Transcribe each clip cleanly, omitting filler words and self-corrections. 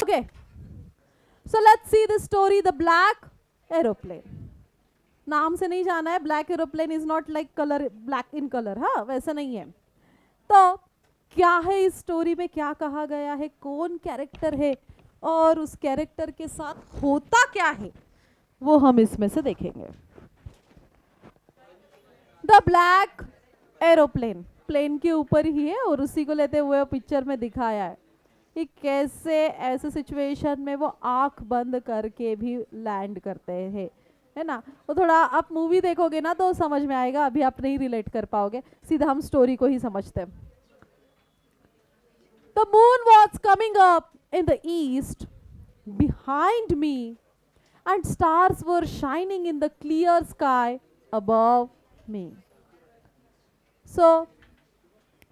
Okay, so let's see the story, the black aeroplane. नाम से नहीं जाना है, black aeroplane is not like colour, black in colour, हाँ वैसा नहीं है. तो क्या है इस स्टोरी में, क्या कहा गया है, कौन कैरेक्टर है और उस कैरेक्टर के साथ होता क्या है, वो हम इसमें से देखेंगे. द ब्लैक एरोप्लेन, प्लेन के ऊपर ही है और उसी को लेते हुए पिक्चर में दिखाया है कि कैसे ऐसे सिचुएशन में वो आंख बंद करके भी लैंड करते हैं, है ना. वो थोड़ा आप मूवी देखोगे ना तो समझ में आएगा, अभी आप नहीं रिलेट कर पाओगे, सीधा हम स्टोरी को ही समझते हैं. The moon was coming up in the east behind me and stars were shining in the clear sky above me. So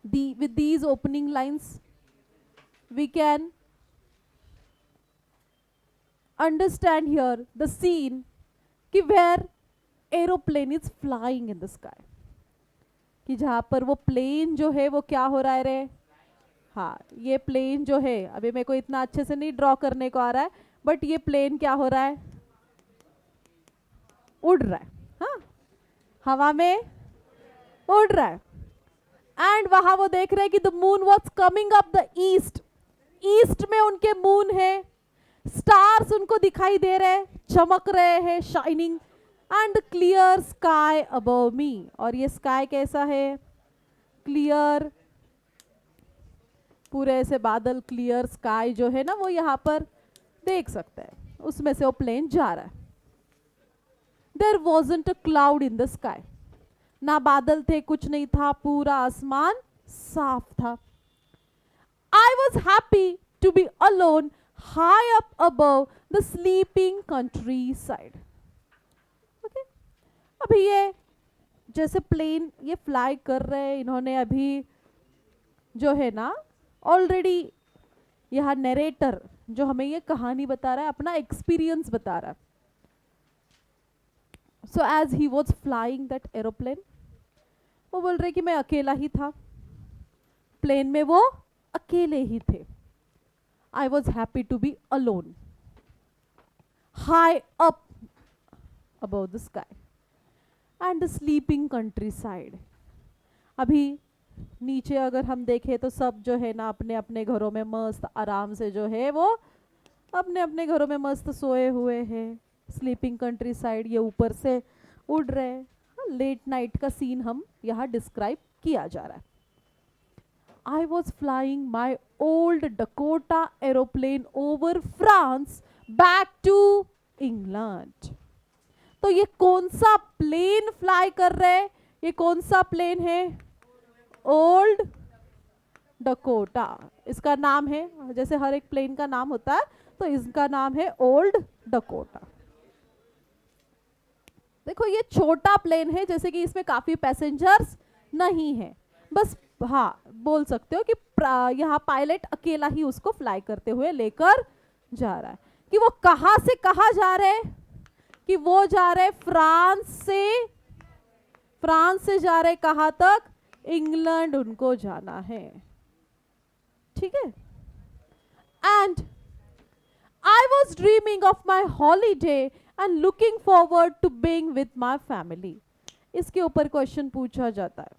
with these opening lines we can understand here the scene कि where aeroplane is flying in the sky, कि जहाँ पर वो plane जो है वो क्या हो रहा है रे. हाँ, ये प्लेन जो है अभी मेरे को इतना अच्छे से नहीं ड्रॉ करने को आ रहा है, बट ये प्लेन क्या हो रहा है, उड़ रहा है. हाँ, हवा में उड़ रहा है. एंड वहां वो देख रहे हैं कि the moon was coming up the east, east में उनके मून है, स्टार्स उनको दिखाई दे रहे हैं, चमक रहे हैं, shining, and clear sky above मी. और ये स्काई कैसा है, क्लियर, पूरे ऐसे बादल, क्लियर स्काई जो है ना वो यहाँ पर देख सकते हैं, उसमें से वो प्लेन जा रहा है. There wasn't a cloud in the sky. ना बादल थे, कुछ नहीं था, पूरा आसमान साफ था. I was happy to be alone high up above the sleeping countryside. Okay? अभी ये जैसे प्लेन ये फ्लाई कर रहे हैं, इन्होंने अभी जो है ना ऑलरेडी यहाँ नरेटर जो हमें ये कहानी बता रहा है, अपना एक्सपीरियंस बता रहा है. So as he was flying that aeroplane, वो बोल रहे कि मैं अकेला ही था, प्लेन में वो अकेले ही थे. I was happy to be alone, high up above the sky and the sleeping countryside. अभी नीचे अगर हम देखें तो सब जो है ना अपने अपने घरों में मस्त आराम से जो है वो अपने अपने घरों में मस्त सोए हुए हैं. स्लीपिंग कंट्री साइड, ये ऊपर से उड़ रहे हैं. लेट नाइट का सीन हम यहाँ डिस्क्राइब किया जा रहा है. I was flying my old Dakota aeroplane over France back to England. तो ये कौन सा प्लेन फ्लाई कर रहे हैं, ये कौन सा प्लेन है, ओल्ड डकोटा. इसका नाम है, जैसे हर एक प्लेन का नाम होता है तो इसका नाम है ओल्ड डकोटा. देखो ये छोटा प्लेन है, जैसे कि इसमें काफी पैसेंजर्स नहीं है, बस हाँ बोल सकते हो कि यहाँ पायलट अकेला ही उसको फ्लाई करते हुए लेकर जा रहा है. कि वो कहाँ से कहाँ जा रहे हैं, कि वो जा रहे फ्रांस से जा रहे कहाँ तक, इंग्लैंड उनको जाना है. ठीक है. And I was dreaming of my holiday and looking forward to being with my family. इसके ऊपर क्वेश्चन पूछा जाता है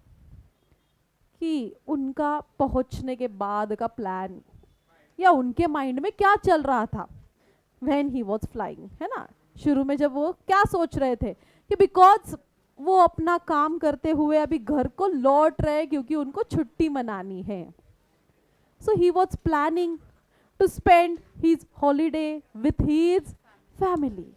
कि उनका पहुंचने के बाद का प्लान या उनके माइंड में क्या चल रहा था when he was flying, है ना. शुरू में जब वो क्या सोच रहे थे कि बिकॉज वो अपना काम करते हुए अभी घर को लौट रहे क्योंकि उनको छुट्टी मनानी है. So he was planning to spend his holiday with his family.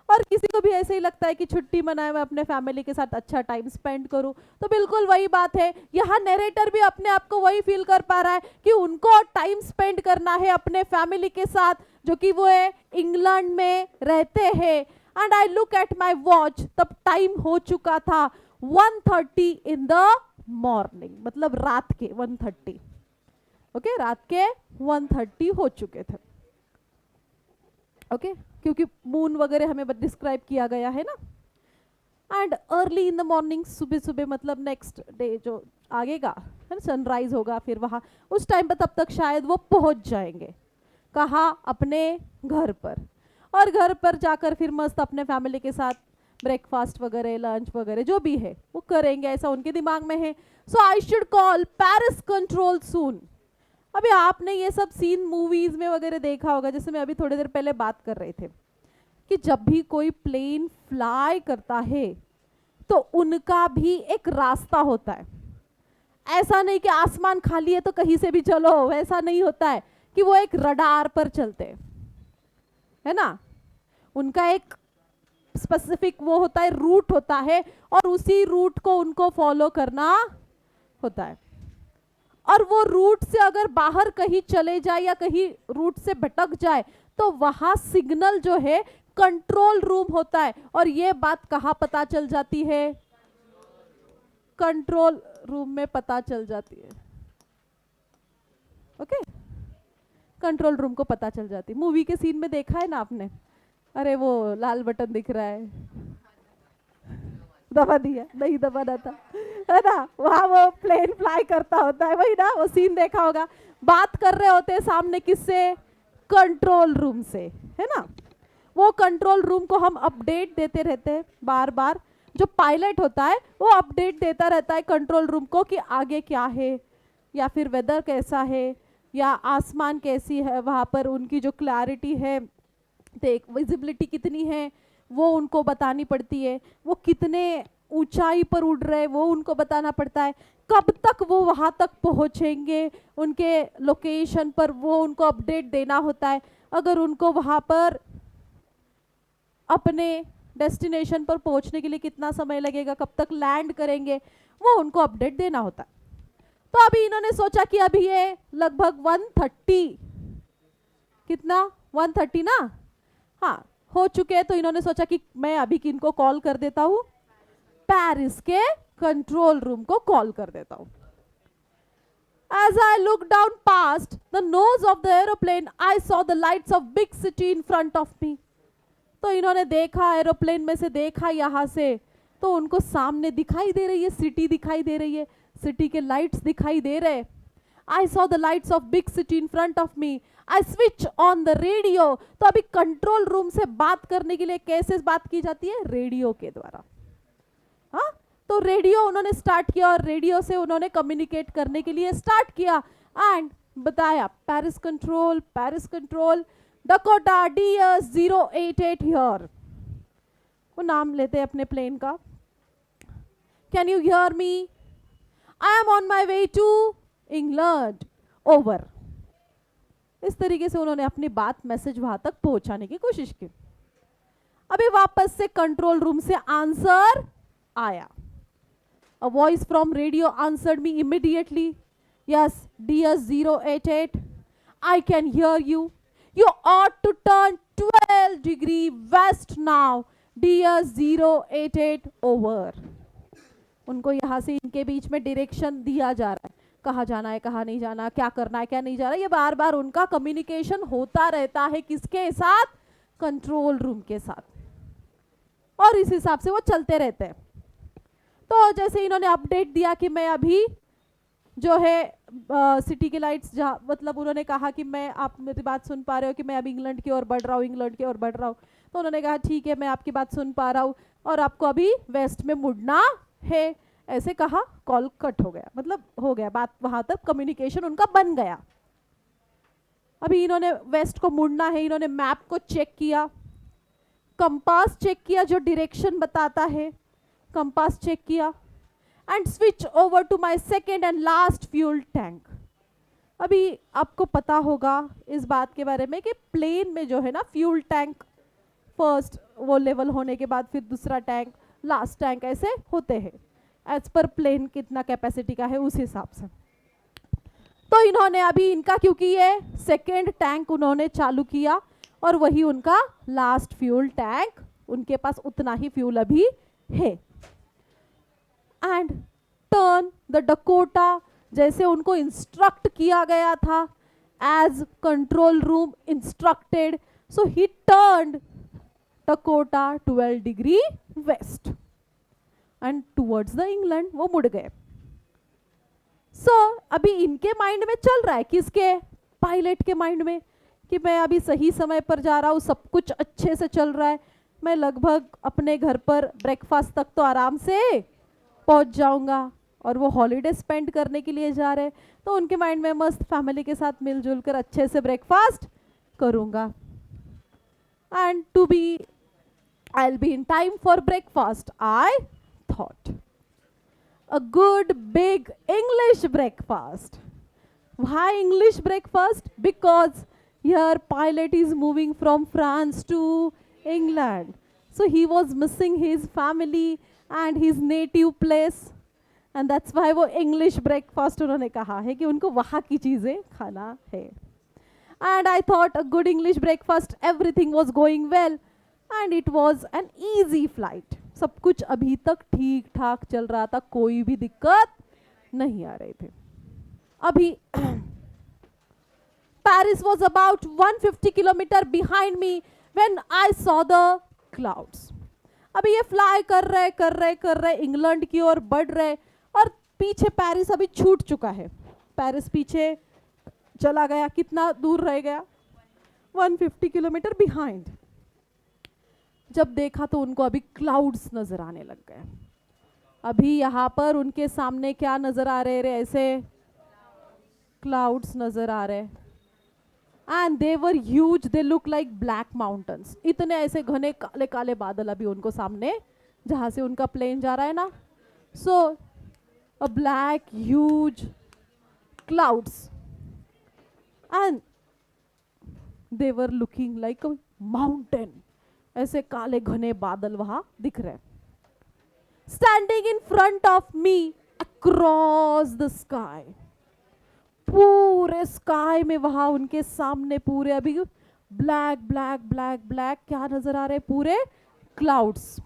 और किसी को भी ऐसे ही लगता है कि छुट्टी मनाए मैं अपने फैमिली के साथ अच्छा टाइम स्पेंड करूं, तो बिल्कुल वही बात है. यहाँ नरेटर भी अपने आप को वही फील कर पा रहा है कि उनको टाइम स्पेंड करना है अपने फैमिली के साथ, जो कि वो है इंग्लैंड में रहते हैं. And I look at my watch, तब टाइम हो चुका था 1:30 इन द मॉर्निंग, मतलब रात के 1:30. ओके, रात के 1:30 हो चुके थे. ओके, क्योंकि मून वगैरह हमें डिस्क्राइब किया गया है ना. And early in the morning, सुबह सुबह मतलब नेक्स्ट डे जो आगेगा है ना, सनराइज होगा फिर वहाँ, उस टाइम पर तब तक शायद वो पहुंच जाएंगे. कहाँ? अपने घर पर। और घर पर जाकर फिर मस्त अपने फैमिली के साथ ब्रेकफास्ट वगैरह, लंच वगैरह जो भी है वो करेंगे, ऐसा उनके दिमाग में है। So I should call Paris control soon. अभी आपने ये सब सीन मूवीज में वगैरह देखा होगा, जैसे मैं अभी थोड़ी देर पहले बात कर रहे थे कि जब भी कोई प्लेन फ्लाई करता है तो उनका भी एक रास्ता होता है। ऐसा नहीं कि आसमान खाली है तो कहीं से भी चलो, वैसा नहीं होता है कि वो एक रडार पर चलते हैं, है ना। उनका एक स्पेसिफिक वो होता है, रूट होता है, और उसी रूट को उनको फॉलो करना होता है। और वो रूट से अगर बाहर कहीं चले जाए या कहीं रूट से भटक जाए तो वहां सिग्नल जो है कंट्रोल रूम होता है। और ये बात कहाँ पता चल जाती है? कंट्रोल रूम में पता चल जाती है। ओके, कंट्रोल रूम को पता चल जाती है। मूवी के सीन में देखा है ना आपने, अरे वो लाल बटन दिख रहा है, दबा दिया, नहीं दबाना था, है ना। वहां वो प्लेन फ्लाई करता होता है, वही ना, वो सीन देखा होगा। बात कर रहे होते हैं सामने किससे? कंट्रोल रूम से, है ना। वो कंट्रोल रूम को हम अपडेट देते रहते हैं बार बार। जो पायलट होता है वो अपडेट देता रहता है कंट्रोल रूम को कि आगे क्या है, या फिर वेदर कैसा है, या आसमान कैसी है, वहाँ पर उनकी जो क्लैरिटी है, देख विजिबिलिटी कितनी है वो उनको बतानी पड़ती है। वो कितने ऊंचाई पर उड़ रहे वो उनको बताना पड़ता है। कब तक वो वहाँ तक पहुँचेंगे उनके लोकेशन पर, वो उनको अपडेट देना होता है। अगर उनको वहाँ पर अपने डेस्टिनेशन पर पहुंचने के लिए कितना समय लगेगा, कब तक लैंड करेंगे, वो उनको अपडेट देना होता है। तो अभी इन्होंने सोचा कि अभी ये लगभग 130, कितना 130 ना, हाँ हो चुके हैं। तो इन्होंने सोचा कि मैं अभी किनको कॉल कर देता हूँ, पेरिस के कंट्रोल रूम को कॉल कर देता हूँ। As I looked down past the nose of the aeroplane, I saw the lights of big city in front of me. तो इन्होंने देखा, एरोप्लेन में से देखा यहाँ से, तो उनको सामने दिखाई दे रही है, सिटी दिखाई दे रही है, सिटी के लाइट्स दिखाई दे रहे। I saw the lights of big city in front of me. I switch on the radio. तो अभी कंट्रोल रूम से बात करने के लिए कैसे बात की जाती है? रेडियो के द्वारा। हाँ, तो रेडियो उन्होंने स्टार्ट किया और रेडियो से उन्होंने कम्युनिकेट करने के लिए स्टार्ट किया एंड बताया, Paris control Dakota DS088 here. वो नाम लेते हैं अपने प्लेन का। Can you hear me? I am on my way to England, over. इस तरीके से उन्होंने अपनी बात, मैसेज वहां तक पहुंचाने की कोशिश की। अभी वापस से कंट्रोल रूम से आंसर आया। A voice from radio answered me immediately. Yes, DS088, I can hear you. You ought to turn 12 degree west now. DS088 over. उनको यहाँ से इनके बीच में डायरेक्शन दिया जा रहा है, कहाँ जाना है, कहाँ नहीं जाना, क्या करना है, क्या नहीं जाना। ये बार बार उनका कम्युनिकेशन होता रहता है, किसके साथ? कंट्रोल रूम के साथ। और इस हिसाब से वो चलते रहते हैं। तो जैसे इन्होंने अपडेट दिया कि मैं अभी जो है सिटी के लाइट्स, जहाँ मतलब उन्होंने कहा कि मैं, आप मेरी बात सुन पा रहे हो कि मैं अभी इंग्लैंड की ओर बढ़ रहा हूँ, इंग्लैंड की ओर बढ़ रहा हूँ। तो उन्होंने कहा ठीक है, मैं आपकी बात सुन पा रहा हूँ और आपको अभी वेस्ट में मुड़ना है, ऐसे कहा। कॉल कट हो गया, मतलब हो गया बात, वहां तक कम्युनिकेशन उनका बन गया। अभी इन्होंने वेस्ट को मुड़ना है, इन्होंने मैप को चेक किया, कंपास चेक किया जो डायरेक्शन बताता है, कंपास चेक किया and switch over to my second and last fuel tank. अभी आपको पता होगा इस बात के बारे में कि प्लेन में जो है ना, फ्यूल टैंक फर्स्ट वो लेवल होने के बाद फिर दूसरा टैंक, लास्ट टैंक, ऐसे होते हैं एज पर प्लेन कितना कैपेसिटी का है उस हिसाब से। तो इन्होंने अभी इनका, क्योंकि ये सेकेंड टैंक उन्होंने चालू किया और वही उनका लास्ट फ्यूल टैंक, उनके पास उतना ही फ्यूल अभी है। एंड टर्न द डकोटा, जैसे उनको इंस्ट्रक्ट किया गया था, as control room instructed, so he turned Dakota 12 degree west and towards the England, वो मुड़ गए। सो अभी इनके माइंड में चल रहा है, किसके? पायलट के माइंड में, कि मैं अभी सही समय पर जा रहा हूँ, सब कुछ अच्छे से चल रहा है, मैं लगभग अपने घर पर ब्रेकफास्ट तक तो आराम से पहुँच जाऊँगा, और वो हॉलीडे स्पेंड करने के लिए जा रहे हैं, तो उनके माइंड में मस्त फैमिली के साथ मिलजुल कर अच्छे से ब्रेकफास्ट करूँगा, and to be I'll be in time for breakfast, I thought. A good big English breakfast. Why English breakfast? Because here pilot is moving from France to England. So he was missing his family and his native place. And that's why वो English breakfast उन्होंने कहा है कि उनको वहाँ की चीज़ें खाना है. And I thought a good English breakfast, everything was going well. And it was an easy flight. सब कुछ अभी तक ठीक ठाक चल रहा था, कोई भी दिक्कत नहीं आ रहे थे. अभी Paris was about 150 kilometer behind me when I saw the clouds. अभी ये फ्लाई कर रहे इंग्लैंड की ओर बढ़ रहे, और पीछे पेरिस अभी छूट चुका है. पेरिस पीछे चला गया, कितना दूर रह गया? 150 किलोमीटर बिहाइंड. जब देखा तो उनको अभी क्लाउड्स नजर आने लग गए. अभी यहाँ पर उनके सामने क्या नजर आ रहे रे? ऐसे क्लाउड्स नजर आ रहे, and they were huge, they look like black mountains. इतने ऐसे घने काले काले बादल अभी उनको सामने, जहाँ से उनका प्लेन जा रहा है ना. So a black huge clouds, and they were looking like a mountain. ऐसे काले घने बादल वहां दिख रहे. Standing in front of me across the sky, पूरे स्काई में वहां उनके सामने पूरे अभी ब्लैक ब्लैक ब्लैक ब्लैक क्या नजर आ रहे? पूरे क्लाउड्स.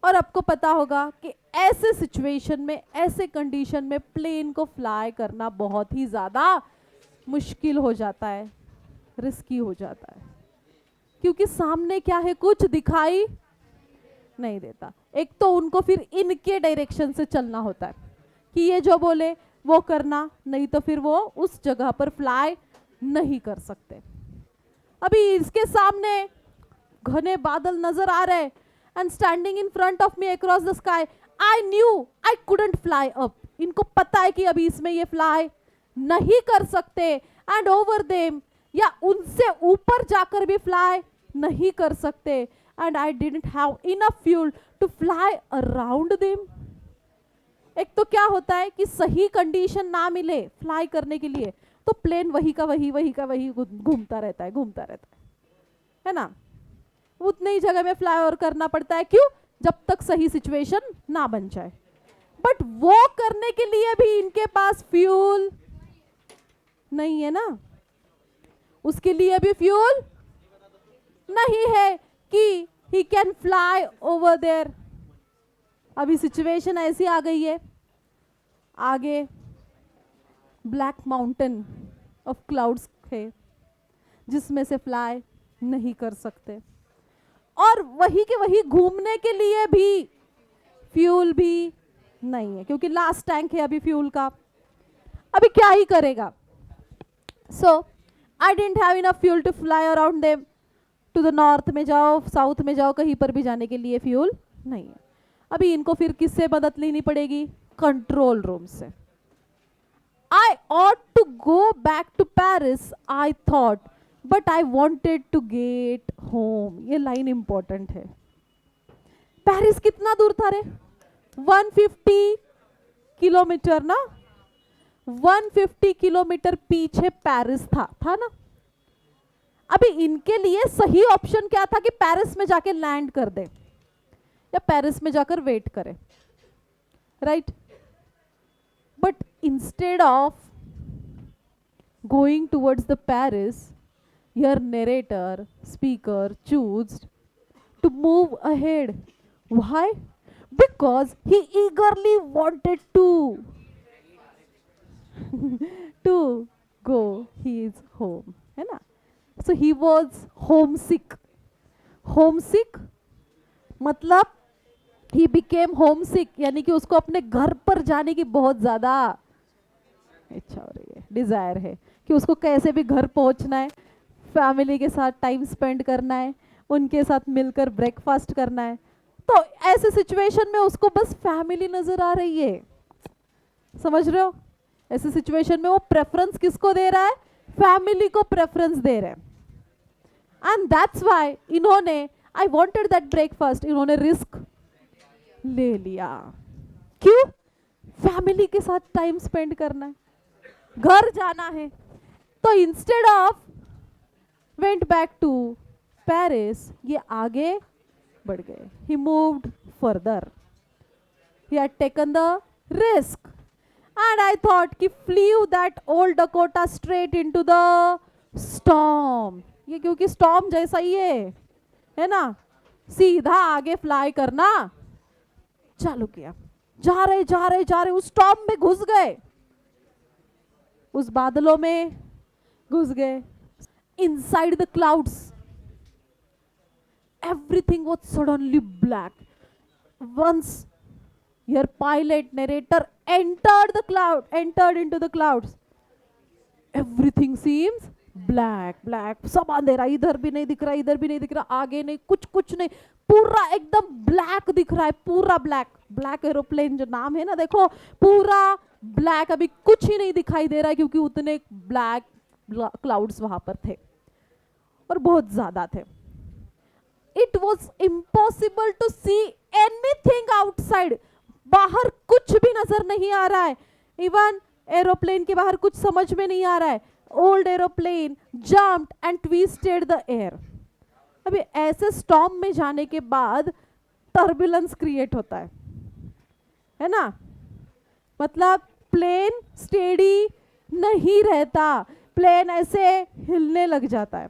और आपको पता होगा कि ऐसे सिचुएशन में, ऐसे कंडीशन में प्लेन को फ्लाई करना बहुत ही ज्यादा मुश्किल हो जाता है, रिस्की हो जाता है, क्योंकि सामने क्या है? कुछ दिखाई नहीं देता. एक तो उनको फिर इनके डायरेक्शन से चलना होता है कि ये जो बोले वो करना, नहीं तो फिर वो उस जगह पर फ्लाई नहीं कर सकते. अभी इसके सामने घने बादल नजर आ रहे, and standing in front of me across the sky, I knew I couldn't fly up. इनको पता है कि अभी इसमें ये फ्लाई नहीं कर सकते, एंड ओवर देम, या उनसे ऊपर जाकर भी फ्लाई नहीं कर सकते, and I didn't have enough fuel to fly around them. एक तो क्या होता है कि सही कंडीशन ना मिले फ्लाई करने के लिए, तो प्लेन वही का वही घूमता रहता है है ना. उतनी ही जगह में फ्लाई ओवर करना पड़ता है. क्यों? जब तक सही सिचुएशन ना बन जाए. बट वो करने के लिए भी इनके पास फ्यूल नहीं है ना. उसके लिए भी फ्यूल नहीं है कि he can fly over there. अभी सिचुएशन ऐसी आ गई है, आगे ब्लैक माउंटेन ऑफ क्लाउड्स है जिसमें से फ्लाई नहीं कर सकते, और वही के वही घूमने के लिए भी फ्यूल भी नहीं है, क्योंकि लास्ट टैंक है अभी फ्यूल का. अभी क्या ही करेगा? सो I didn't have enough fuel to fly around them. To the north में जाओ, साउथ में जाओ, कहीं पर भी जाने के लिए फ्यूल नहीं है. अभी इनको फिर किससे मदद लेनी पड़ेगी? कंट्रोल रूम से. I ought to go back to Paris, I thought, but I wanted to get home. ये लाइन इंपॉर्टेंट है. पेरिस कितना दूर था रे? 150 किलोमीटर ना. 150 किलोमीटर पीछे पेरिस था ना. अभी इनके लिए सही ऑप्शन क्या था कि पेरिस में जाके लैंड कर दे या पेरिस में जाकर वेट करे, right? But instead of going towards the Paris, your narrator, speaker choose to move ahead. Why? Because he eagerly wanted to to go his home, है ना? So he was homesick. Homesick मतलब he became homesick, यानी कि उसको अपने घर पर जाने की बहुत ज्यादा इच्छा हो रही है, डिजायर है कि उसको कैसे भी घर पहुंचना है, फैमिली के साथ टाइम स्पेंड करना है, उनके साथ मिलकर ब्रेकफास्ट करना है। तो ऐसे सिचुएशन में उसको बस फैमिली नजर आ रही है, समझ रहे हो? ऐसे सिचुएशन में वो प्रेफरेंस किसको दे रहा है? फैमिली को प्रेफरेंस दे रहे हैं। एंड दैट्स व्हाई इन्होंने, आई वांटेड दैट ब्रेकफास्ट, इन्होंने रिस्क ले लिया। क्यों? फैमिली के साथ टाइम स्पेंड करना है, घर जाना है। तो instead of went back to Paris, ये आगे बढ़ गए। He moved further, he had taken the risk. And I thought कि flew that old Dakota straight into the storm. ये क्योंकि storm जैसा ही है ना, सीधा आगे फ्लाई करना चालू किया। जा रहे उस storm में घुस गए, उस बादलों में घुस गए। Inside the clouds, everything was suddenly black. Once your pilot narrator entered into the clouds, everything seems black. सब अंधेरा, इधर भी नहीं दिख रहा, आगे नहीं, कुछ नहीं, पूरा एकदम ब्लैक दिख रहा है, पूरा ब्लैक एरोप्लेन जो नाम है ना, देखो पूरा ब्लैक, अभी कुछ ही नहीं दिखाई दे रहा है क्योंकि उतने ब्लैक क्लाउड्स वहां पर थे और बहुत ज्यादा थे। It was impossible to see anything outside. बाहर कुछ भी नजर नहीं आ रहा है, इवन एरोप्लेन के बाहर कुछ समझ में नहीं आ रहा है। Old aeroplane jumped and twisted the air. अभी ऐसे स्टॉर्म में जाने के बाद टर्बुलेंस क्रिएट होता है ना, मतलब प्लेन स्टेडी नहीं रहता, प्लेन ऐसे हिलने लग जाता है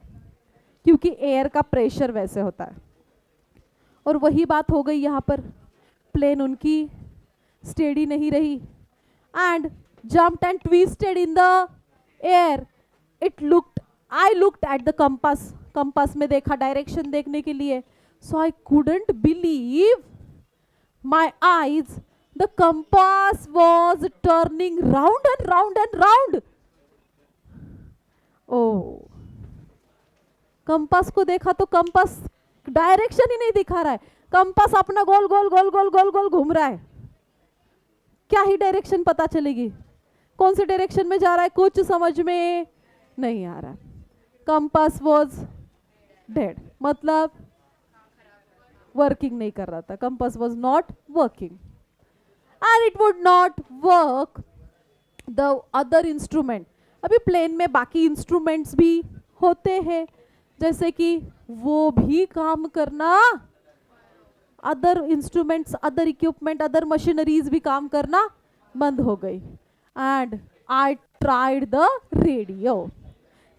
क्योंकि एयर का प्रेशर वैसे होता है। और वही बात हो गई यहाँ पर, प्लेन उनकी स्टेडी नहीं रही and jumped and twisted in the air. I looked at the compass में देखा डायरेक्शन देखने के लिए, so I couldn't believe my eyes. The compass was turning round and round. Oh, compass को देखा तो कंपास डायरेक्शन ही नहीं दिखा रहा है, कंपास अपना गोल घूम रहा है। क्या ही डायरेक्शन पता चलेगी, कौन से डायरेक्शन में जा रहा है कुछ समझ में नहीं आ रहा। कंपास वाज डेड, मतलब वर्किंग नहीं कर रहा था, compass was not working and it would not work the other instrument. अभी प्लेन में बाकी इंस्ट्रूमेंट्स भी होते हैं, जैसे कि वो भी काम करना, other instruments, other equipment, other machineries भी काम करना बंद हो गई। And I tried the radio.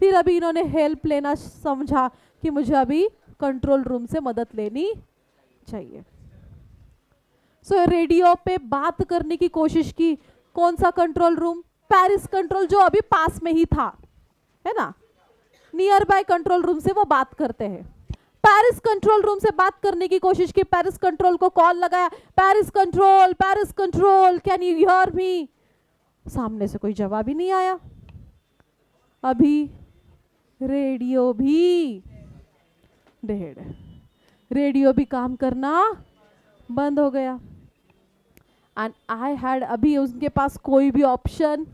फिर अभी इन्होंने हेल्प लेना समझा कि मुझे अभी कंट्रोल रूम से मदद लेनी चाहिए। सो रेडियो पे बात करने की कोशिश की। कौन सा कंट्रोल रूम? पेरिस कंट्रोल, जो अभी पास में ही था, है ना, नियर बाय कंट्रोल रूम से वो बात करते हैं। पेरिस कंट्रोल रूम से बात करने की कोशिश की, पेरिस कंट्रोल को कॉल लगाया, Paris control can you hear मी? सामने से कोई जवाब ही नहीं आया। अभी रेडियो भी डेड, रेडियो भी काम करना बंद हो गया। एंड आई हैड, अभी उनके पास कोई भी ऑप्शन,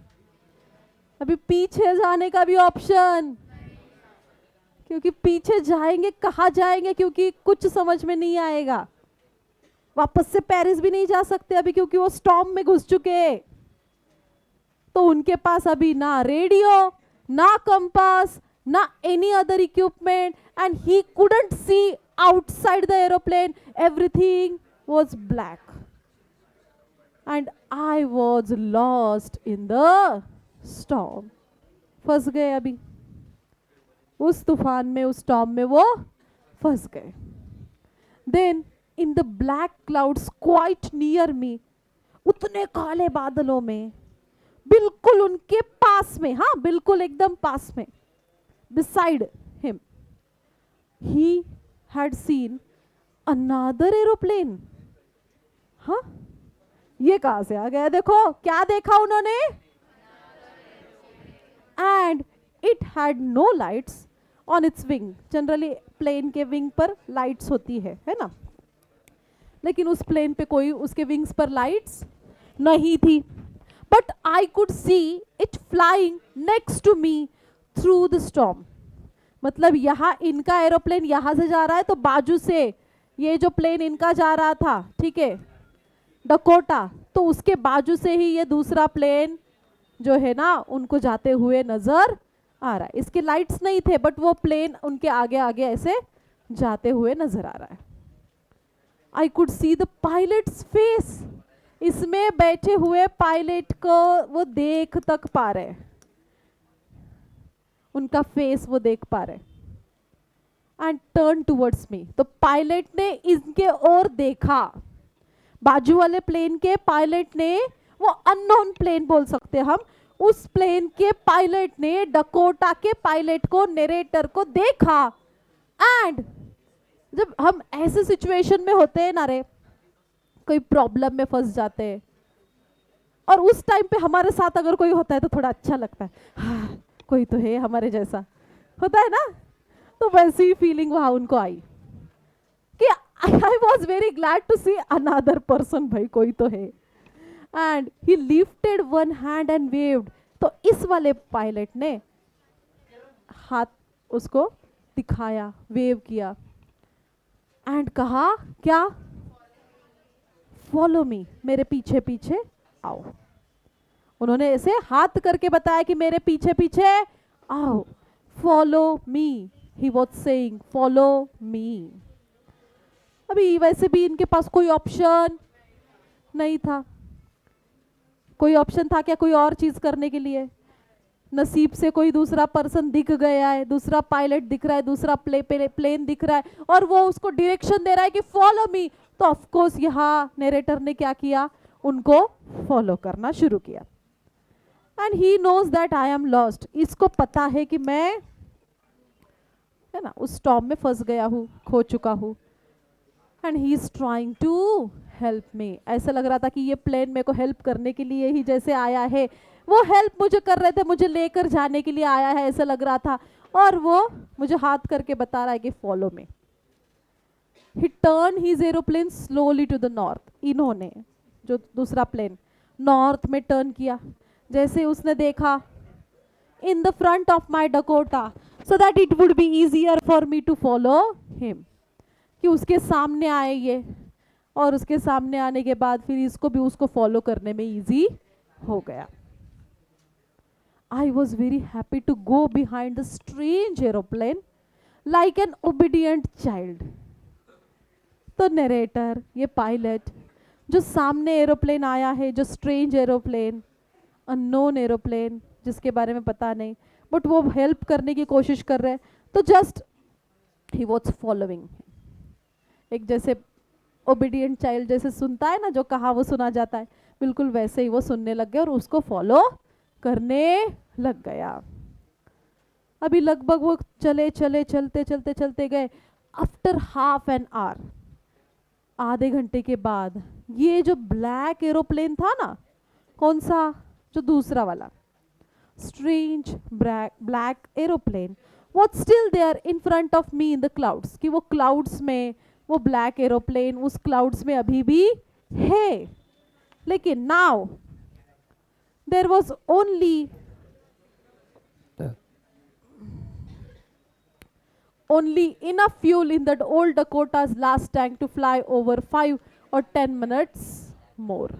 अभी पीछे जाने का भी ऑप्शन, क्योंकि पीछे जाएंगे कहाँ जाएंगे, क्योंकि कुछ समझ में नहीं आएगा। वापस से पेरिस भी नहीं जा सकते अभी, क्योंकि वो स्टॉर्म में घुस चुके। तो उनके पास अभी ना रेडियो, ना कंपास, ना any other equipment, and he couldn't see outside the aeroplane, everything was black and I was lost in the storm. फंस गए अभी उस तूफान में, उस स्टॉर्म में वो फंस गए। Then in the black clouds quite near me, उतने काले बादलों में, बिल्कुल उनके पास में, हाँ बिल्कुल एकदम पास में, beside him, he had seen another aeroplane. हाँ, ये कहां से आ गया? देखो क्या देखा उन्होंने, it had no lights on its wing. Generally plane के विंग पर लाइट्स होती है ना, लेकिन उस प्लेन पे कोई उसके विंग्स पर लाइट्स नहीं थी. But I could see it flying next to me through the storm. मतलब यहाँ इनका एरोप्लेन यहाँ से जा रहा है, तो बाजू से ये जो प्लेन इनका जा रहा था, ठीक है, डकोटा, तो उसके बाजू से ही ये दूसरा प्लेन जो है ना उनको जाते हुए नजर आ रहा है. इसके लाइट्स नहीं थे, बट वो प्लेन उनके आगे आगे ऐसे जाते हुए नजर आ रहा है. आई could see the pilots face. इसमें बैठे हुए पायलट को वो देख तक पा रहे, उनका फेस वो देख पा रहे. And turn towards me. तो पायलट ने इनके ओर देखा. बाजू वाले प्लेन के पायलट ने, वो अननोन प्लेन बोल सकते हम, उस प्लेन के पायलट ने डकोटा के पायलट को, नरेटर को देखा. एंड जब हम ऐसे सिचुएशन में होते हैं ना रे, कोई प्रॉब्लम में फंस जाते हैं, और उस टाइम पे हमारे साथ अगर कोई होता है तो थोड़ा अच्छा लगता है, हाँ कोई तो है हमारे जैसा, होता है ना. तो वैसी फीलिंग वहां उनको आई कि I was very glad to see another person, भाई कोई तो है. And he lifted one hand and waved. तो इस वाले पायलट ने हाथ उसको दिखाया, वेव किया, एंड कहा क्या, फॉलो मी, मेरे पीछे पीछे आओ. उन्होंने ऐसे हाथ करके बताया कि मेरे पीछे पीछे आओ. Follow me, he was saying, follow me. अभी वैसे भी इनके पास कोई ऑप्शन नहीं था. कोई ऑप्शन था क्या कोई और चीज करने के लिए? नसीब से कोई दूसरा पर्सन दिख गया है, दूसरा पायलट दिख रहा है, दूसरा प्लेन दिख रहा है, और वो उसको डायरेक्शन दे रहा है कि फॉलो मी. तो ऑफ कोर्स यहाँ नरेटर ने क्या किया, उनको फॉलो करना शुरू किया. And he knows that I am lost. इसको पता है कि मैं, है ना, उस स्टॉर्म में फंस गया हूँ, खो चुका हूँ. And he is trying to help me. ऐसा लग रहा था कि ये प्लेन मेरे को हेल्प करने के लिए ही जैसे आया है, वो हेल्प मुझे कर रहे थे, मुझे लेकर जाने के लिए आया है ऐसा लग रहा था, और वो मुझे हाथ करके बता रहा है कि follow me. He turn his aeroplane slowly to the north. इन्होंने, जो दूसरा प्लेन, नॉर्थ में टर्न किया. जैसे उसने देखा, in the front of my Dakota, so that it would be easier for me to follow him. कि उसके सामने आए ये, और उसके सामने आने के बाद फिर इसको भी उसको फॉलो करने में इजी हो गया. I was very happy to go behind the strange aeroplane like an obedient child. तो नरेटर, ये पायलट, जो सामने एरोप्लेन आया है, जो स्ट्रेंज एरोप्लेन, अननोन एरोप्लेन, जिसके बारे में पता नहीं, बट वो हेल्प करने की कोशिश कर रहे हैं, तो जस्ट ही वॉज फॉलोइंग. एक जैसे ओबीडियंट चाइल्ड जैसे सुनता है ना, जो कहा वो सुना जाता है, बिल्कुल वैसे ही वो सुनने लग गया और उसको फॉलो करने लग गया. अभी लगभग वो चले चले चलते चलते चलते गए. आफ्टर हाफ एन आवर, आधे घंटे के बाद, ये जो ब्लैक एरोप्लेन था ना, कौन सा, जो दूसरा वाला strange black aeroplane, was still there in front of me in the clouds. कि वो क्लाउड्स में, वो ब्लैक एरोप्लेन उस क्लाउड्स में अभी भी है. लेकिन now there was only enough fuel in that old Dakota's last tank to fly over 5 or 10 minutes more.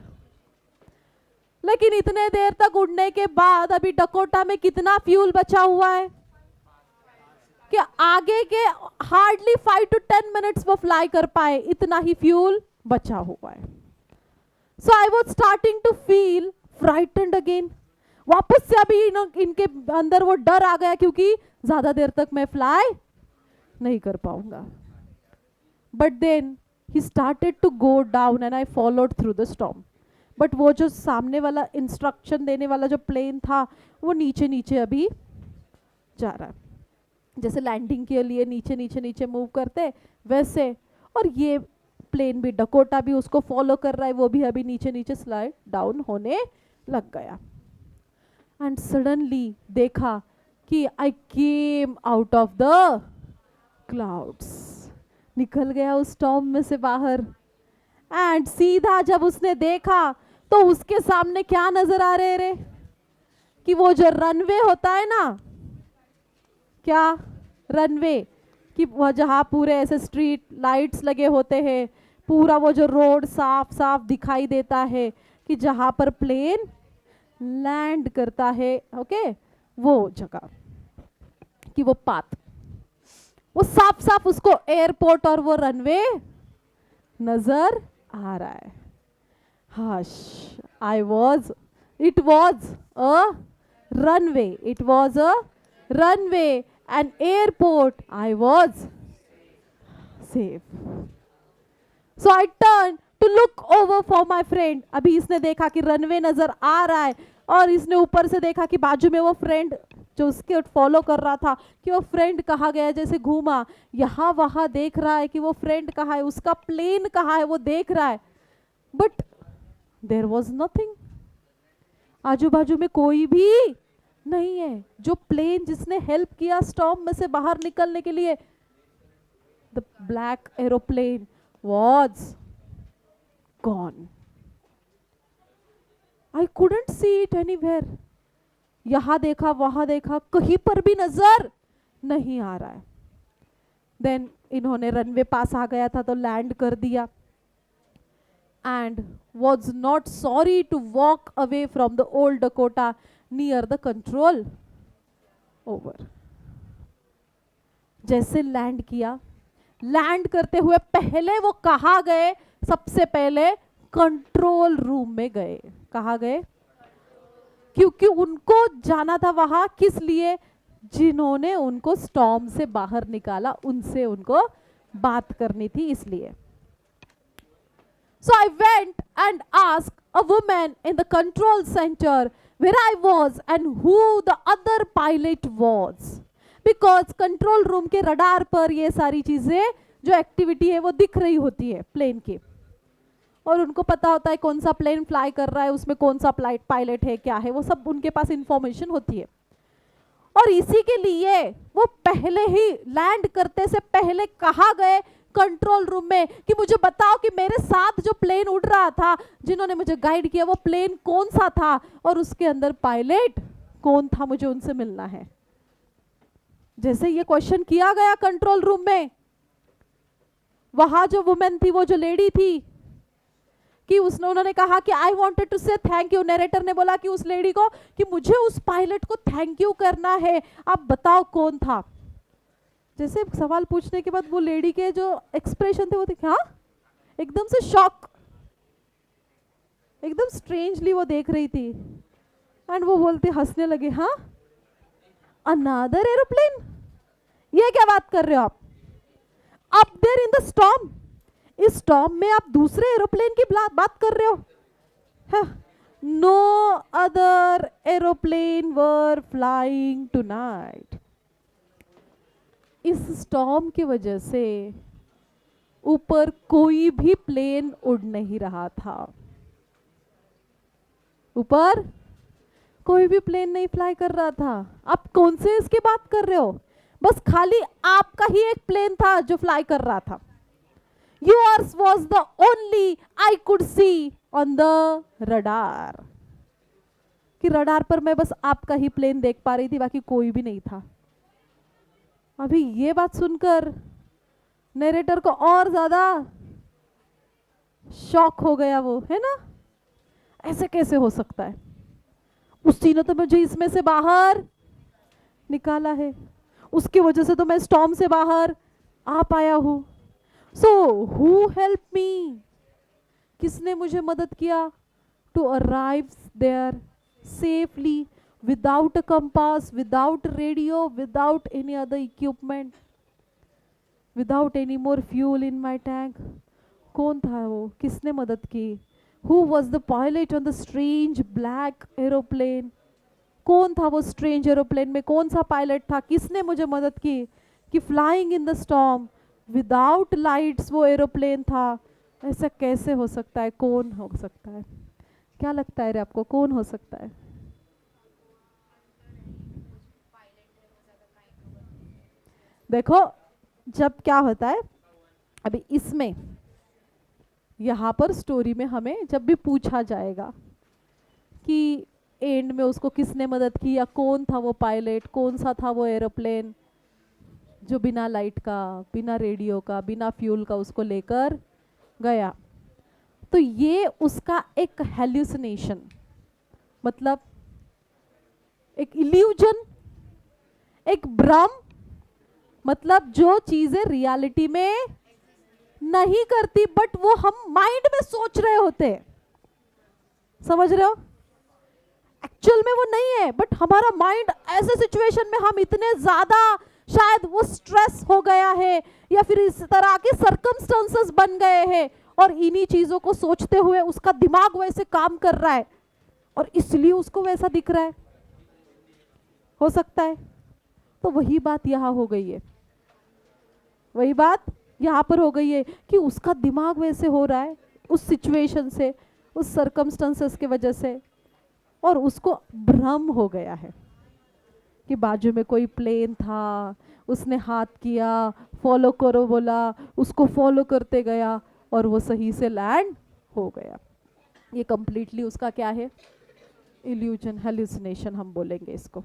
लेकिन इतने देर तक उड़ने के बाद अभी डकोटा में कितना फ्यूल बचा हुआ है कि आगे के हार्डली 5 to 10 मिनट्स वो फ्लाई कर पाए, इतना ही फ्यूल बचा हुआ है. So I was starting to feel frightened again. वापस से अभी इनके अंदर वो डर आ गया, क्योंकि ज्यादा देर तक मैं फ्लाई नहीं कर पाऊंगा. But then he started to go down and I followed through the storm. But वो जो सामने वाला इंस्ट्रक्शन देने वाला जो प्लेन था, वो नीचे नीचे अभी जा रहा है, जैसे लैंडिंग के लिए नीचे नीचे नीचे मूव करते वैसे. और ये प्लेन भी, डकोटा भी उसको फॉलो कर रहा है, वो भी अभी नीचे नीचे स्लाइड डाउन होने लग गया. एंड सडनली देखा कि I came out of the clouds, निकल गया उस स्टॉर्म में से बाहर। एंड सीधा जब उसने देखा तो उसके सामने क्या नजर आ रहे रे, कि वो जो रनवे होता है ना, क्या रनवे, कि वह जहाँ पूरे ऐसे स्ट्रीट लाइट्स लगे होते हैं, पूरा वो जो रोड साफ साफ दिखाई देता है, कि जहाँ पर प्लेन लैंड करता है, ओके, वो जगह, कि वो पाथ, वो साफ साफ उसको एयरपोर्ट और वो रनवे नजर आ रहा है। Hush, I was, it was a runway, it was a runway, an airport, I was safe. So I turn to look over for my friend. अभी इसने देखा कि रनवे नजर आ रहा है, और इसने ऊपर से देखा कि बाजू में वो फ्रेंड जो उसके फॉलो कर रहा था, कि वो फ्रेंड कहाँ गया, जैसे घूमा यहाँ वहां देख रहा है कि वो फ्रेंड कहाँ है, उसका प्लेन कहाँ है, वो देख रहा है, बट देयर वॉज नथिंग, आजू बाजू में कोई भी नहीं है। जो प्लेन जिसने हेल्प किया स्टॉर्म में से बाहर निकलने के लिए, the black aeroplane was gone. I couldn't see it anywhere, यहां देखा वहां देखा, कहीं पर भी नजर नहीं आ रहा है। देन इन्होंने रनवे पास आ गया था तो लैंड कर दिया, and was not sorry to walk away from the old Dakota near the control over. जैसे लैंड किया, लैंड करते हुए पहले वो कहाँ गए, सबसे पहले कंट्रोल रूम में गए। कहाँ गए, क्योंकि उनको जाना था वहां, किस लिए, जिन्होंने उनको स्टॉर्म से बाहर निकाला, उनसे उनको बात करनी थी, इसलिए। So I went and asked a woman in the control centre where I was and who the other pilot was, because control room के रडार पर ये सारी चीजें जो एक्टिविटी है वो दिख रही होती है प्लेन की, और उनको पता होता है कौन सा प्लेन फ्लाई कर रहा है, उसमें कौन सा पायलट है, क्या है, वो सब उनके पास इंफॉर्मेशन होती है। और इसी के लिए वो पहले ही लैंड करते से पहले कहा गए कंट्रोल रूम में कि मुझे बताओ कि मेरे साथ जो प्लेन उड़ रहा था, जिन्होंने मुझे गाइड किया, वो प्लेन कौन सा था और उसके अंदर पायलट कौन था, मुझे उनसे मिलना है। जैसे ये क्वेश्चन किया गया कंट्रोल रूम में, वहां जो वुमेन थी, वो जो लेडी थी, कि उन्होंने कहा कि आई वांटेड टू से थैंक यू। नरेटर ने बोला कि उस लेडी को कि मुझे उस पायलट को थैंक यू करना है, आप बताओ कौन था। जैसे सवाल पूछने के बाद वो लेडी के जो एक्सप्रेशन थे वो थे हाँ, एकदम से शॉक, एकदम स्ट्रेंजली वो देख रही थी, एंड वो बोलते हंसने लगे, हाँ अनदर एरोप्लेन, ये क्या बात कर रहे हो आप, up there in the storm, इस स्टॉर्म में आप दूसरे एरोप्लेन की बात कर रहे हो। No other aeroplane were flying tonight. इस स्टॉर्म की वजह से ऊपर कोई भी प्लेन उड़ नहीं रहा था, ऊपर कोई भी प्लेन नहीं फ्लाई कर रहा था। आप कौन से इसकी बात कर रहे हो, बस खाली आपका ही एक प्लेन था जो फ्लाई कर रहा था। Yours was the only I could see on the radar, कि रडार पर मैं बस आपका ही प्लेन देख पा रही थी, बाकी कोई भी नहीं था। अभी ये बात सुनकर नरेटर को और ज्यादा शॉक हो गया, वो है ना, ऐसे कैसे हो सकता है, उसी ने तो मुझे इसमें से बाहर निकाला है, उसकी वजह से तो मैं स्टॉर्म से बाहर आ पाया हूं। सो हु हेल्प मी, किसने मुझे मदद किया, to arrive there safely without a compass, without radio, without any other equipment, without any more fuel in my tank. कौन था वो, किसने मदद की, who was the pilot on the strange black aeroplane, कौन था वो स्ट्रेंज एरोप्लेन में, कौन सा पायलट था, किसने मुझे मदद की कि flying in the storm without lights वो एरोप्लेन था। ऐसा कैसे हो सकता है, कौन हो सकता है, क्या लगता है रे आपको, कौन हो सकता है। देखो जब क्या होता है, अभी इसमें यहाँ पर स्टोरी में हमें जब भी पूछा जाएगा कि एंड में उसको किसने मदद की या कौन था वो पायलट, कौन सा था वो एरोप्लेन जो बिना लाइट का, बिना रेडियो का, बिना फ्यूल का उसको लेकर गया, तो ये उसका एक हेल्यूसिनेशन, मतलब एक इल्यूजन, एक भ्रम, मतलब जो चीजें रियलिटी में नहीं करती बट वो हम माइंड में सोच रहे होते हैं, समझ रहे हो? एक्चुअल में वो नहीं है, बट हमारा माइंड ऐसे सिचुएशन में हम इतने ज्यादा शायद वो स्ट्रेस हो गया है या फिर इस तरह के सर्कमस्टेंसेस बन गए हैं और इन्हीं चीजों को सोचते हुए उसका दिमाग वैसे काम कर रहा है और इसलिए उसको वैसा दिख रहा है, हो सकता है। तो वही बात यहाँ हो गई है, वही बात यहाँ पर हो गई है कि उसका दिमाग वैसे हो रहा है उस सिचुएशन से, उस सर्कमस्टेंसेस की वजह से, और उसको भ्रम हो गया है कि बाजू में कोई प्लेन था, उसने हाथ किया, फॉलो करो बोला, उसको फॉलो करते गया और वो सही से लैंड हो गया। ये कंप्लीटली उसका क्या है? इल्यूजन, हेल्यूसिनेशन हम बोलेंगे इसको,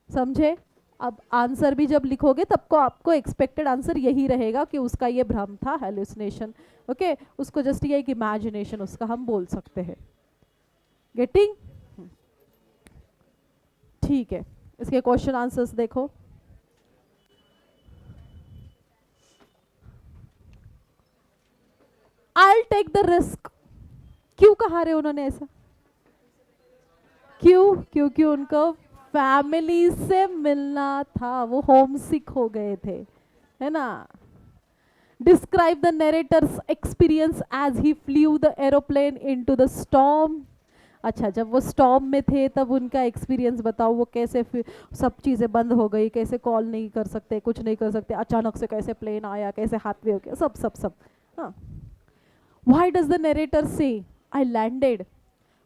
समझे? अब आंसर भी जब लिखोगे तब को आपको एक्सपेक्टेड आंसर यही रहेगा कि उसका ये भ्रम था, हेल्यूसिनेशन, ओके। उसको जस्ट ये एक इमेजिनेशन उसका हम बोल सकते हैं। गेटिंग? ठीक है, इसके क्वेश्चन आंसर्स देखो। आई टेक द रिस्क, क्यों कहा रहे उन्होंने ऐसा? क्यों? क्योंकि उनको फैमिली से मिलना था, वो होम सिक हो गए थे, है ना? Describe the narrator's experience as he flew the aeroplane into the storm. अच्छा, जब वो स्टॉर्म में थे तब उनका एक्सपीरियंस बताओ, वो कैसे सब चीज़ें बंद हो गई, कैसे कॉल नहीं कर सकते, कुछ नहीं कर सकते, अचानक से कैसे प्लेन आया, कैसे हाथ में हो गया, सब सब सब। हाँ, व्हाई डज द नरेटर से I landed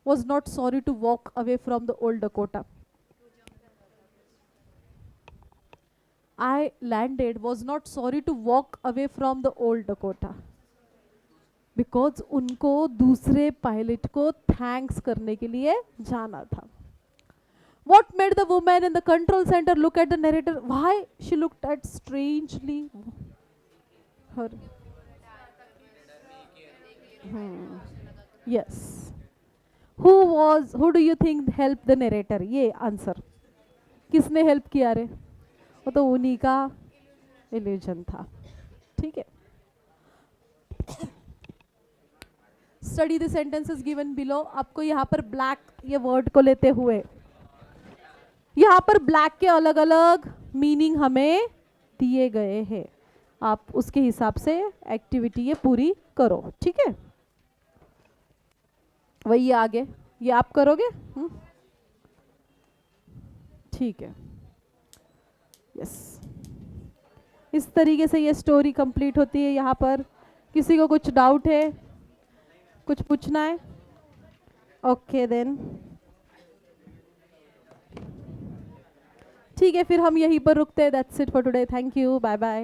was not sorry to walk away from the old Dakota. I landed was not sorry to walk away from the old Dakota. Because उनको दूसरे पायलट को थैंक्स करने के लिए जाना था. What made the woman in the control center look at the narrator? Why she looked at strangely her? Yes. Who do you think helped the narrator? ये answer किसने हेल्प किया रे? वो तो उन्हीं का इल्यूजन था, ठीक है। Study the sentences given below. आपको यहाँ पर ब्लैक ये वर्ड को लेते हुए यहाँ पर ब्लैक के अलग अलग मीनिंग हमें दिए गए हैं, आप उसके हिसाब से एक्टिविटी ये पूरी करो, ठीक है। वही आगे ये आप करोगे, ठीक है। यस, इस तरीके से ये स्टोरी कंप्लीट होती है। यहाँ पर किसी को कुछ डाउट है, कुछ पूछना है? ओके देन, ठीक है, फिर हम यहीं पर रुकते हैं। That's it for today. Thank you, bye bye.